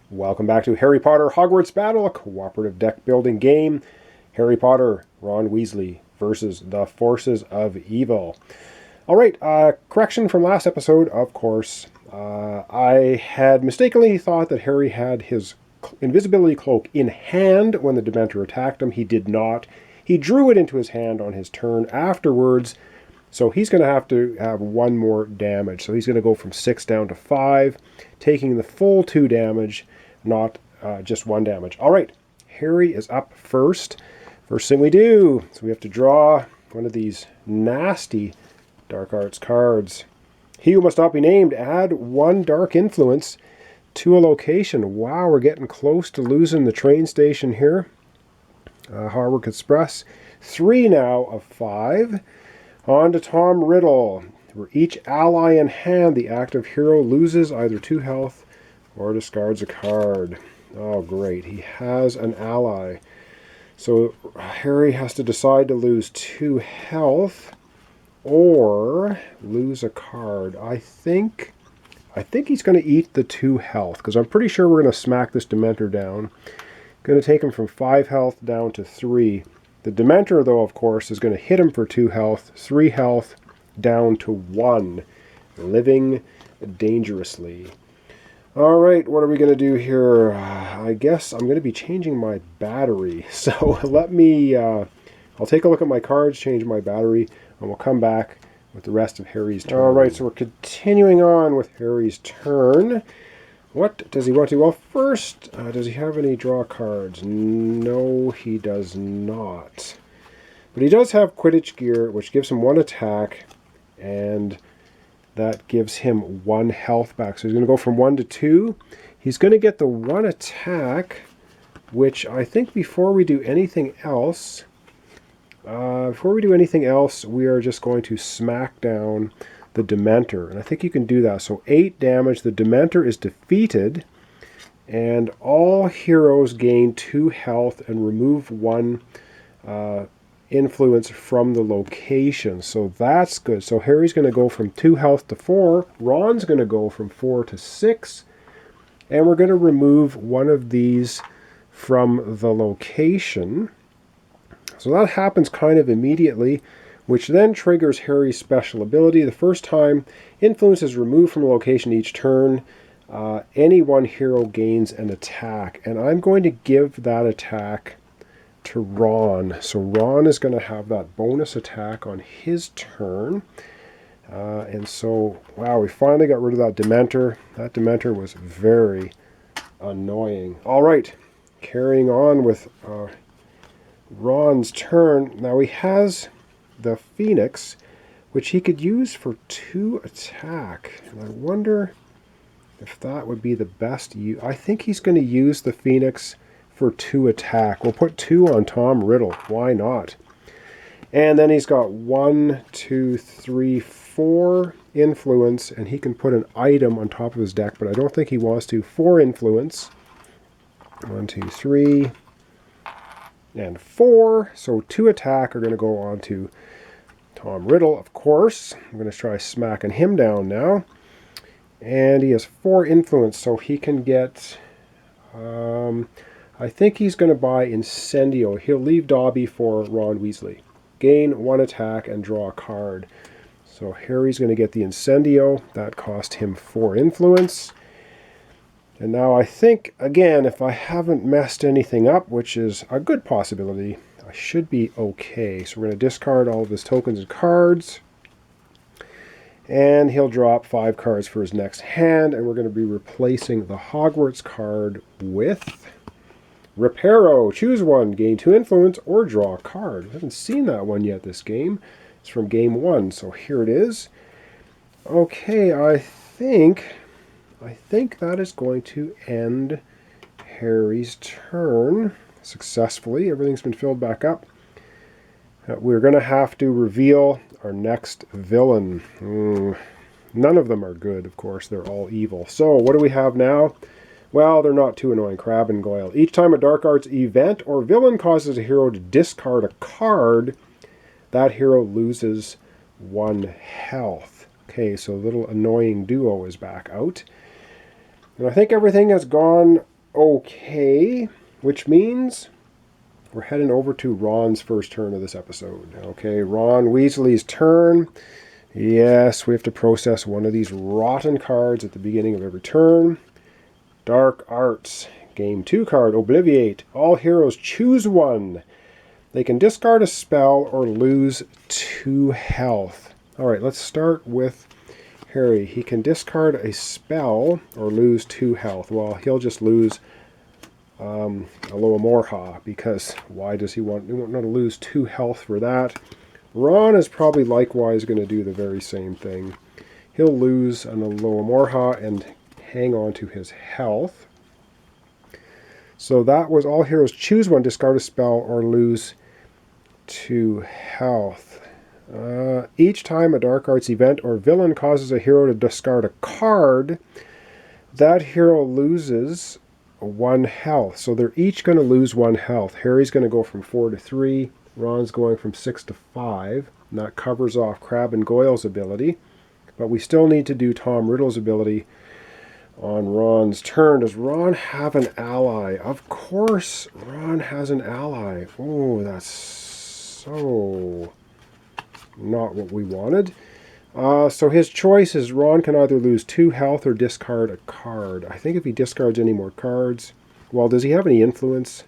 Welcome back to Harry Potter Hogwarts Battle, a cooperative deck building game. Harry Potter, Ron Weasley versus the Forces of Evil. Alright, correction from last episode, of course. I had mistakenly thought that Harry had his invisibility cloak in hand when the Dementor attacked him. He did not. He drew it into his hand on his turn afterwards, so he's going to have one more damage. So he's going to go from 6 down to 5, taking the full 2 damage, not just 1 damage. All right, Harry is up first. First thing we do, so we have to draw one of these nasty Dark Arts cards. He who must not be named, add 1 dark influence to a location. Wow, we're getting close to losing the train station here. Hogwarts Express. 3 now of 5. On to Tom Riddle. For each ally in hand, the active hero loses either 2 health or discards a card. Oh, great. He has an ally. So Harry has to decide to lose 2 health or lose a card. I think he's going to eat the 2 health, because I'm pretty sure we're going to smack this Dementor down. Going to take him from 5 health down to 3. The Dementor, though, of course, is going to hit him for 2 health, 3 health, down to 1. Living dangerously. All right, what are we going to do here? I guess I'm going to be changing my battery. So let me, I'll take a look at my cards, change my battery, and we'll come back with the rest of Harry's turn. All right, so we're continuing on with Harry's turn. What does he want to do? Well, first, does he have any draw cards? No, he does not. But he does have Quidditch gear, which gives him 1 attack, and that gives him 1 health back. So he's going to go from 1 to 2. He's going to get the 1 attack, which I think before we do anything else, we are just going to smack down the Dementor. And I think you can do that. So 8 damage. The Dementor is defeated, and all heroes gain 2 health and remove 1 influence from the location. So that's good. So Harry's going to go from 2 health to 4. Ron's going to go from 4 to 6. And we're going to remove 1 of these from the location. So that happens kind of immediately, which then triggers Harry's special ability. The first time influence is removed from a location each turn, any one hero gains an attack. And I'm going to give that attack to Ron. So Ron is going to have that bonus attack on his turn. And so, wow, we finally got rid of that Dementor. That Dementor was very annoying. All right, carrying on with Ron's turn. Now he has the Phoenix, which he could use for 2 attack. And I wonder if that would be the best use. I think he's going to use the Phoenix for 2 attack. We'll put 2 on Tom Riddle. Why not? And then he's got 1, 2, 3, 4 influence, and he can put an item on top of his deck, but I don't think he wants to. 4 influence. 1, 2, 3, and 4. So 2 attack are going to go on to Tom Riddle, of course. I'm going to try smacking him down now. And he has 4 influence, so he can get... I think he's going to buy Incendio. He'll leave Dobby for Ron Weasley. Gain 1 attack and draw a card. So Harry's going to get the Incendio. That cost him 4 influence. And now I think, again, if I haven't messed anything up, which is a good possibility, I should be okay. So we're going to discard all of his tokens and cards. And he'll drop 5 cards for his next hand. And we're going to be replacing the Hogwarts card with Reparo. Choose 1, gain 2 influence, or draw a card. I haven't seen that one yet this game. It's from game 1, so here it is. Okay, I think that is going to end Harry's turn successfully. Everything's been filled back up. We're going to have to reveal our next villain. None of them are good, of course. They're all evil. So what do we have now? Well, they're not too annoying. Crab and Goyle. Each time a Dark Arts event or villain causes a hero to discard a card, that hero loses 1 health. Okay, so little annoying duo is back out. And I think everything has gone okay, which means we're heading over to Ron's first turn of this episode. Okay, Ron Weasley's turn. Yes, we have to process one of these rotten cards at the beginning of every turn. Dark Arts. Game 2 card, Obliviate. All heroes choose one. They can discard a spell or lose 2 health. Alright, let's start with Harry. He can discard a spell or lose 2 health. Well, he'll just lose Aloha, because why does he want to lose 2 health for that? Ron is probably likewise going to do the very same thing. He'll lose an Aloha and hang on to his health. So that was all heroes choose one, discard a spell, or lose 2 health. Each time a Dark Arts event or villain causes a hero to discard a card, that hero loses 1 health. So they're each going to lose 1 health. Harry's going to go from 4 to 3. Ron's going from 6 to 5. And that covers off Crabbe and Goyle's ability. But we still need to do Tom Riddle's ability on Ron's turn. Does Ron have an ally? Of course Ron has an ally. Oh, that's so not what we wanted. So his choice is Ron can either lose 2 health or discard a card. I think if he discards any more cards... Well, does he have any influence?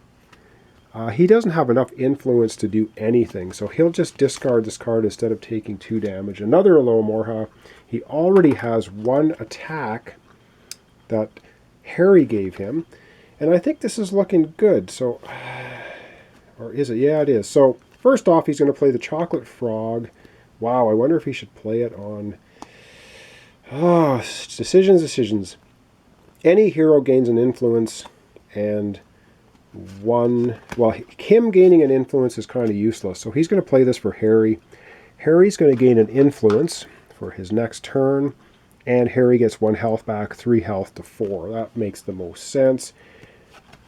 He doesn't have enough influence to do anything, so he'll just discard this card instead of taking 2 damage. Another Aloha. He already has 1 attack that Harry gave him, and I think this is looking good. So, or is it? Yeah, it is. So, first off, he's going to play the Chocolate Frog. Wow, I wonder if he should play it on... decisions. Any hero gains an influence, and him gaining an influence is kind of useless. So he's going to play this for Harry. Harry's going to gain an influence for his next turn, and Harry gets 1 health back, 3 health to 4. That makes the most sense.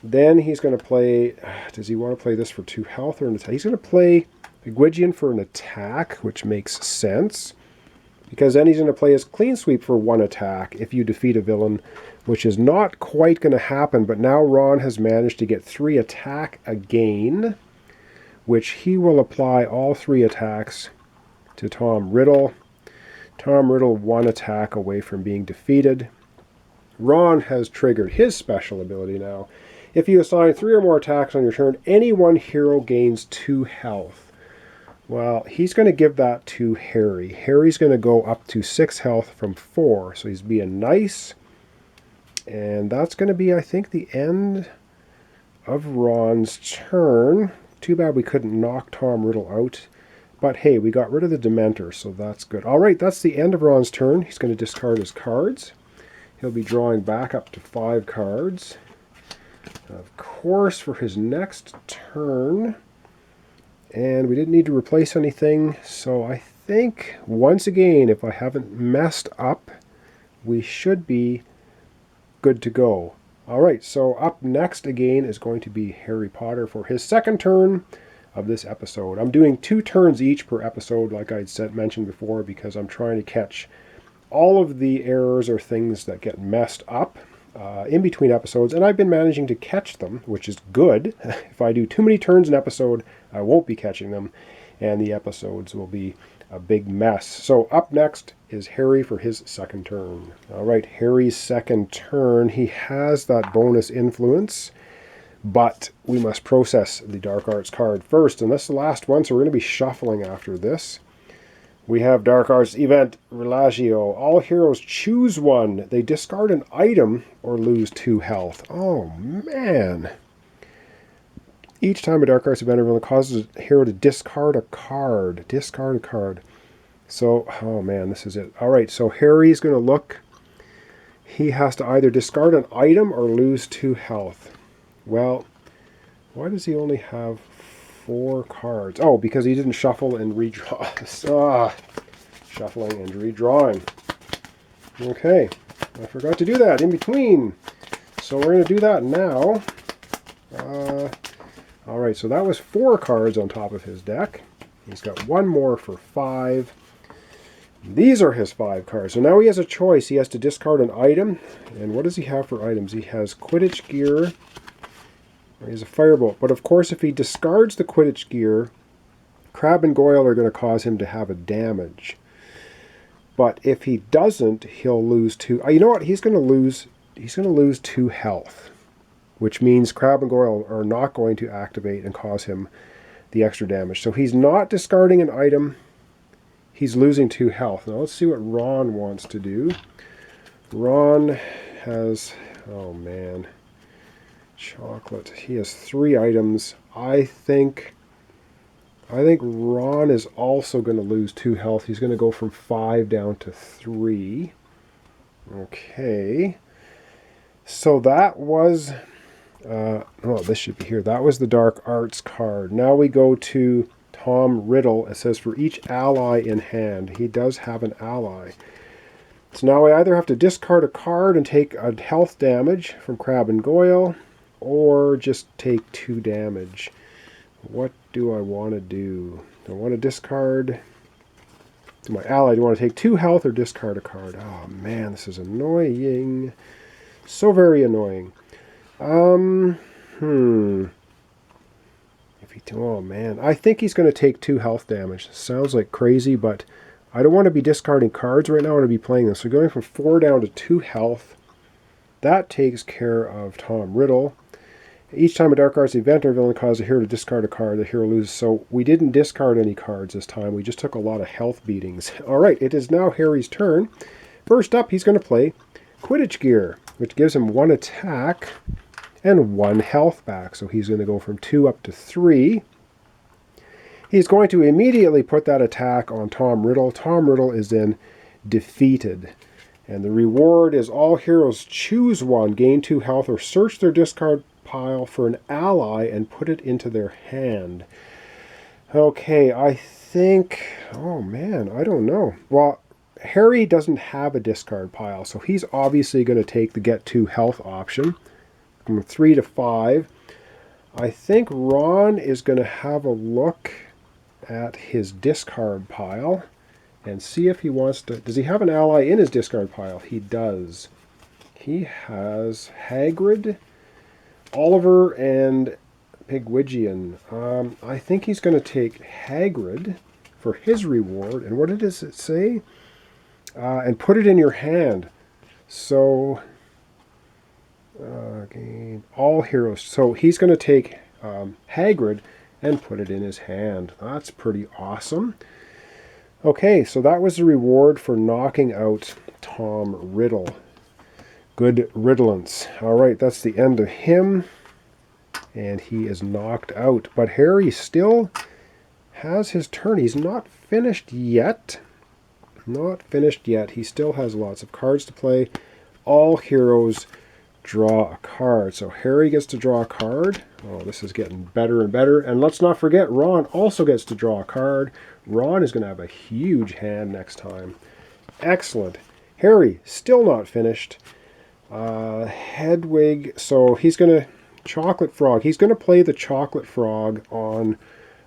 Then he's going to play... Does he want to play this for 2 health or an attack? He's going to play Gwydion for an attack, which makes sense, because then he's going to play his Clean Sweep for 1 attack if you defeat a villain, which is not quite going to happen, but now Ron has managed to get 3 attack again, which he will apply all 3 attacks to Tom Riddle. Tom Riddle 1 attack away from being defeated. Ron has triggered his special ability now. If you assign 3 or more attacks on your turn, any one hero gains 2 health. Well, he's going to give that to Harry. Harry's going to go up to 6 health from 4, so he's being nice. And that's going to be, I think, the end of Ron's turn. Too bad we couldn't knock Tom Riddle out. But hey, we got rid of the Dementor, so that's good. Alright, that's the end of Ron's turn. He's going to discard his cards. He'll be drawing back up to 5 cards. Of course, for his next turn... And we didn't need to replace anything, so I think, once again, if I haven't messed up, we should be good to go. Alright, so up next again is going to be Harry Potter for his second turn of this episode. I'm doing 2 turns each per episode, like I'd mentioned before, because I'm trying to catch all of the errors or things that get messed up in between episodes, and I've been managing to catch them, which is good. If I do too many turns an episode, I won't be catching them, and the episodes will be a big mess. So up next is Harry for his second turn. Alright, Harry's second turn. He has that bonus influence, but we must process the Dark Arts card first, and this is the last one, so we're going to be shuffling after this. We have Dark Arts Event Relagio. All heroes choose one. They discard an item or lose 2 health. Oh, man. Each time a Dark Arts event or villain causes a hero to discard a card. Discard a card. So, oh man, this is it. Alright, so Harry's going to look. He has to either discard an item or lose 2 health. Well, why does he only have 4 cards? Oh, because he didn't shuffle and redraw. Shuffling and redrawing. Okay, I forgot to do that in between. So we're going to do that now. Alright, so that was 4 cards on top of his deck. He's got 1 more for 5. These are his 5 cards. So now he has a choice. He has to discard an item. And what does he have for items? He has Quidditch gear. He has a firebolt. But of course, if he discards the Quidditch gear, Crabbe and Goyle are going to cause him to have a damage. But if he doesn't, he'll lose 2. You know what? He's going to lose 2 health. Which means Crabbe and Goyle are not going to activate and cause him the extra damage. So he's not discarding an item. He's losing 2 health. Now let's see what Ron wants to do. Ron has, oh man, chocolate. He has 3 items. I think Ron is also going to lose 2 health. He's going to go from 5 down to 3. Okay. So that was, this should be here. That was the Dark Arts card. Now we go to Tom Riddle. It says for each ally in hand. He does have an ally. So now I either have to discard a card and take a health damage from Crabbe and Goyle, or just take 2 damage. What do I want to do? Do I want to discard to my ally? Do I want to take 2 health or discard a card? Oh man, this is annoying. So very annoying. Oh man, I think he's going to take 2 health damage. Sounds like crazy, but I don't want to be discarding cards right now. I want to be playing this. So going from 4 down to 2 health, that takes care of Tom Riddle. Each time a Dark Arts event or villain causes a hero to discard a card, the hero loses. So we didn't discard any cards this time. We just took a lot of health beatings. All right, it is now Harry's turn. First up, he's going to play Quidditch gear, which gives him 1 attack and 1 health back. So he's going to go from 2 up to 3. He's going to immediately put that attack on Tom Riddle. Tom Riddle is then defeated. And the reward is all heroes choose 1, gain 2 health, or search their discard pile for an ally and put it into their hand. Okay, I think, oh man, I don't know. Well, Harry doesn't have a discard pile, so he's obviously going to take the get 2 health option from 3 to 5. I think Ron is going to have a look at his discard pile and see if he wants to. Does he have an ally in his discard pile? He does. He has Hagrid, Oliver, and Pigwidgeon. I think he's going to take Hagrid for his reward. And what does it say? And put it in your hand. So, gain all heroes. So he's going to take Hagrid and put it in his hand. That's pretty awesome. Okay, so that was the reward for knocking out Tom Riddle. Good riddlance. All right, that's the end of him. And he is knocked out. But Harry still has his turn. He's not finished yet. Not finished yet. He still has lots of cards to play. All heroes draw a card. So Harry gets to draw a card. Oh, this is getting better and better. And let's not forget, Ron also gets to draw a card. Ron is going to have a huge hand next time. Excellent. Harry, still not finished. Hedwig, so he's going to... Chocolate Frog. He's going to play the Chocolate Frog on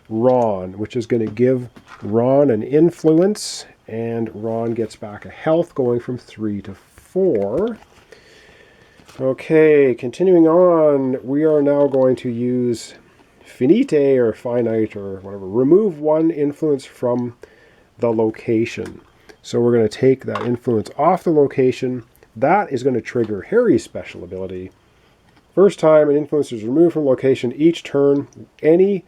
Ron, which is going to give Ron an influence, and Ron gets back a health, going from 3 to 4. Okay, continuing on, we are now going to use Finite or Finite or whatever. Remove 1 influence from the location. So we're going to take that influence off the location. That is going to trigger Harry's special ability. First time an influence is removed from location, each turn, any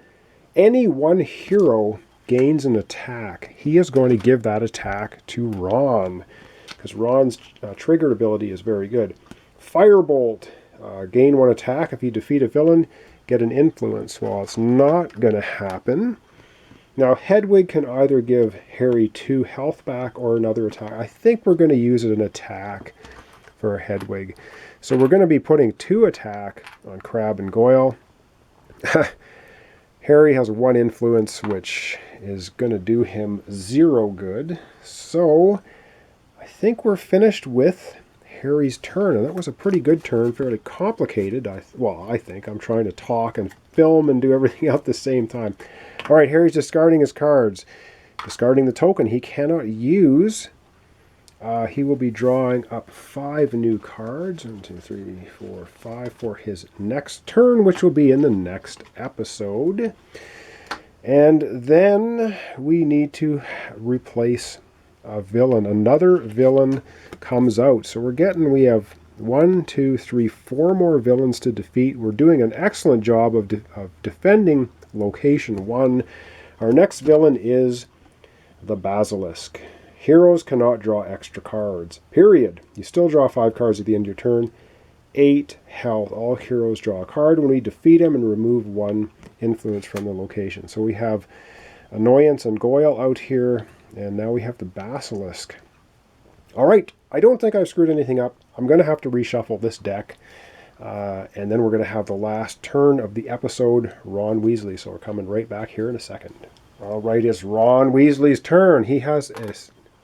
one hero gains an attack. He is going to give that attack to Ron, because Ron's triggered ability is very good. Firebolt, gain 1 attack. If you defeat a villain, get an influence. Well, it's not going to happen. Now, Hedwig can either give Harry 2 health back or another attack. I think we're going to use it an attack for Hedwig. So we're going to be putting 2 attack on Crabbe and Goyle. Harry has 1 influence, which is going to do him 0 good. So I think we're finished with Harry's turn. And that was a pretty good turn, fairly complicated. I think. I'm trying to talk and film and do everything at the same time. All right, Harry's discarding his cards. Discarding the token he cannot use, he will be drawing up 5 new cards. 1, 2, 3, 4, 5 for his next turn, which will be in the next episode. And then we need to replace a villain. Another villain comes out. So we have 1, 2, 3, 4 more villains to defeat. We're doing an excellent job of defending location 1. Our next villain is the Basilisk. Heroes cannot draw extra cards. Period. You still draw 5 cards at the end of your turn. 8 health. All heroes draw a card when we defeat him and remove 1 influence from the location. So we have Annoyance and Goyle out here, and now we have the Basilisk. Alright, I don't think I've screwed anything up. I'm going to have to reshuffle this deck, and then we're going to have the last turn of the episode, Ron Weasley. So we're coming right back here in a second. Alright, it's Ron Weasley's turn. He has an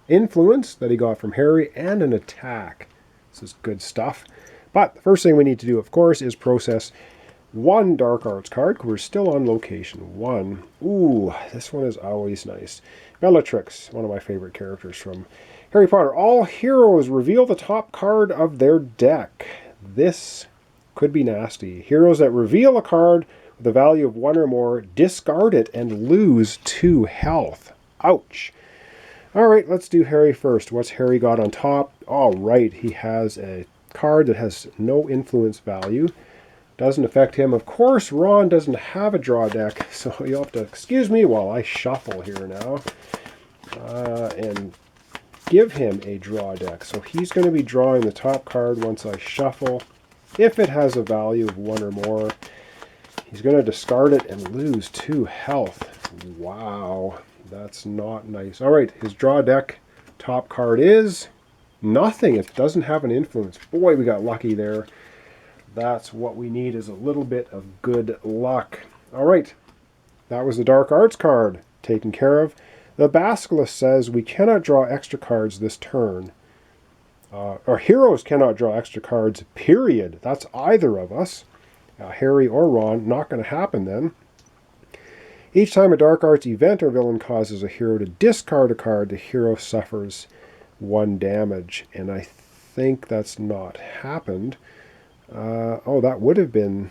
influence that he got from Harry and an attack. This is good stuff. But the first thing we need to do, of course, is process 1 Dark Arts card, because we're still on location 1. Ooh, this one is always nice. Bellatrix, one of my favorite characters from Harry Potter. All heroes reveal the top card of their deck. This could be nasty. Heroes that reveal a card with a value of 1 or more, discard it and lose 2 health. Ouch. Alright, let's do Harry first. What's Harry got on top? Alright, he has a card that has no influence value. Doesn't affect him. Of course, Ron doesn't have a draw deck, so you'll have to excuse me while I shuffle here now and give him a draw deck. So he's going to be drawing the top card once I shuffle. If it has a value of 1 or more, he's going to discard it and lose 2 health. Wow, that's not nice. All right, his draw deck top card is nothing. It doesn't have an influence. Boy, we got lucky there. That's what we need, is a little bit of good luck. All right, that was the Dark Arts card taken care of. The Basilisk says we cannot draw extra cards this turn. Our heroes cannot draw extra cards, period. That's either of us, Harry or Ron. Not going to happen then. Each time a Dark Arts event or villain causes a hero to discard a card, the hero suffers 1 damage. And I think that's not happened. That would have been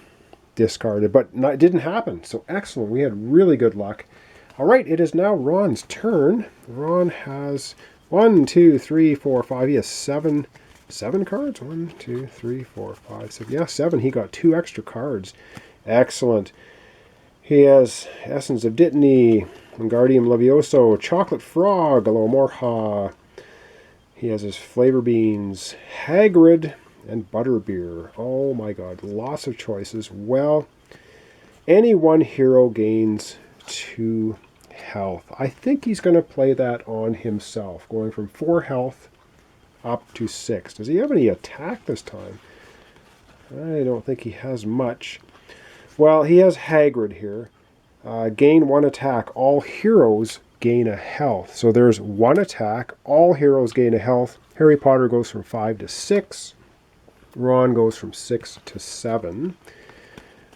discarded, but it didn't happen. So excellent. We had really good luck. All right, it is now Ron's turn. Ron has 1, 2, 3, 4, 5. He has 7 cards. 1, 2, 3, 4, 5, 6. Yeah, 7. He got 2 extra cards. Excellent. He has Essence of Dittany, Wingardium Levioso, Chocolate Frog, Alomorha. He has his Flavor Beans, Hagrid, and Butterbeer. Oh my god, lots of choices. Well, any one hero gains 2 health. I think he's going to play that on himself, going from 4 health up to 6. Does he have any attack this time? I don't think he has much. Well, he has Hagrid here. Gain 1 attack. All heroes gain a health. So there's 1 attack. All heroes gain a health. Harry Potter goes from 5 to 6. Ron goes from 6 to 7.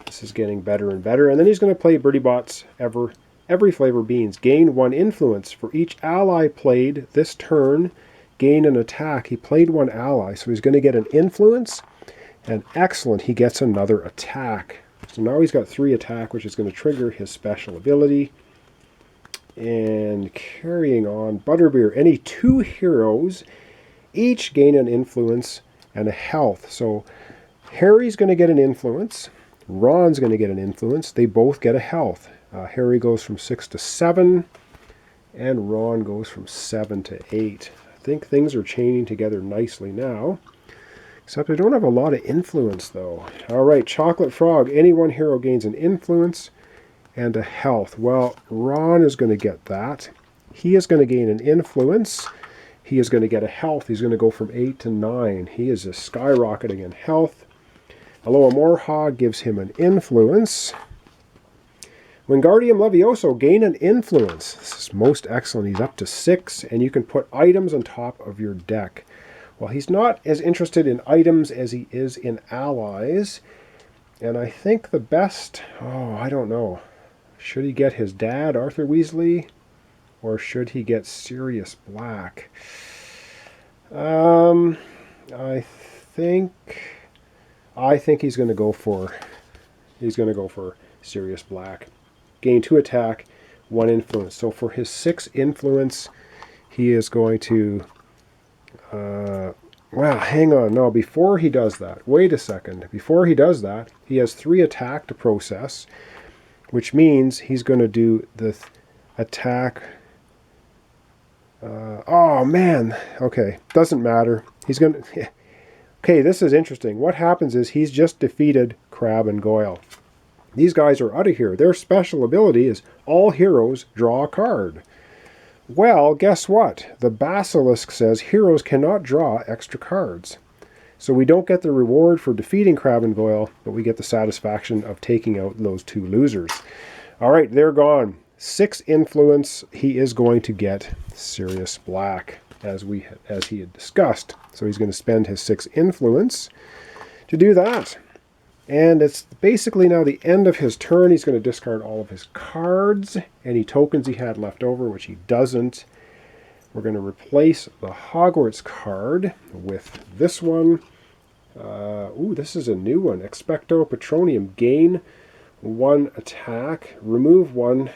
This is getting better and better. And then he's going to play Bertie Bott's every Flavor Beans. Gain 1 influence. For each ally played this turn, gain an attack. He played 1 ally, so he's going to get an influence. And excellent, he gets another attack. So now he's got 3 attack, which is going to trigger his special ability. And carrying on, Butterbeer. Any 2 heroes each gain an influence and a health. So Harry's going to get an influence. Ron's going to get an influence. They both get a health. Harry goes from 6 to 7, and Ron goes from 7 to 8. I think things are chaining together nicely now. Except I don't have a lot of influence, though. All right, Chocolate Frog. Any one hero gains an influence and a health. Well, Ron is going to get that. He is going to gain an influence. He is going to get a health. He's going to go from 8 to 9. He is just skyrocketing in health. Alomorha gives him an influence. Wingardium Levioso, gain an influence. This is most excellent. He's up to 6, and you can put items on top of your deck. Well, he's not as interested in items as he is in allies. And I think the best... I don't know. Should he get his dad, Arthur Weasley? or should he get Sirius Black? I think he's going to go for Sirius Black. Gain 2 attack, 1 influence. So for his 6 influence, he is going to well, hang on. No, before he does that, wait a second. Before he does that, he has 3 attack to process, which means he's going to do the attack. Oh, man. Okay, doesn't matter. He's going to... Okay, this is interesting. What happens is he's just defeated Crab and Goyle. These guys are out of here. Their special ability is all heroes draw a card. Well, guess what? The Basilisk says heroes cannot draw extra cards. So we don't get the reward for defeating Crab and Goyle, but we get the satisfaction of taking out those 2 losers. All right, they're gone. 6 influence. He is going to get Sirius Black, as he had discussed. So he's going to spend his 6 influence to do that. And it's basically now the end of his turn. He's going to discard all of his cards, any tokens he had left over, which he doesn't. We're going to replace the Hogwarts card with this one. Ooh, this is a new one. Expecto Patronum. Gain 1 attack. Remove 1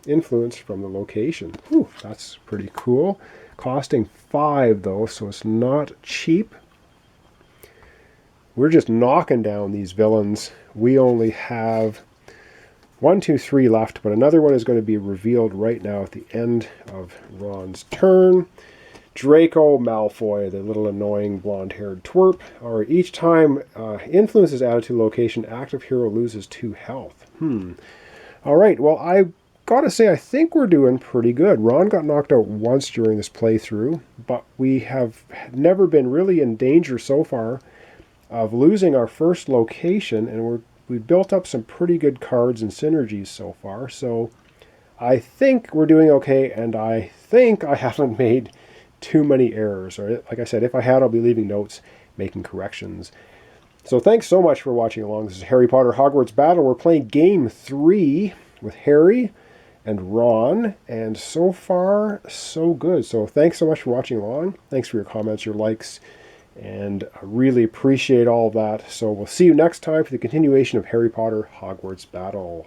influence from the location. Ooh, that's pretty cool. Costing 5, though, so it's not cheap. We're just knocking down these villains. We only have 1, 2, 3 left, but another one is going to be revealed right now at the end of Ron's turn. Draco Malfoy, the little annoying blonde-haired twerp. All right, each time influence is added to location, active hero loses 2 health. All right, well, I gotta say, I think we're doing pretty good. Ron got knocked out once during this playthrough, but we have never been really in danger so far of losing our first location, and we built up some pretty good cards and synergies so far, so I think we're doing okay, and I think I haven't made too many errors. Or, like I said, if I had, I'll be leaving notes, making corrections. So thanks so much for watching along. This is Harry Potter Hogwarts Battle. We're playing Game 3 with Harry and Ron, and so far, so good. So thanks so much for watching along. Thanks for your comments, your likes, and I really appreciate all of that. So we'll see you next time for the continuation of Harry Potter Hogwarts Battle.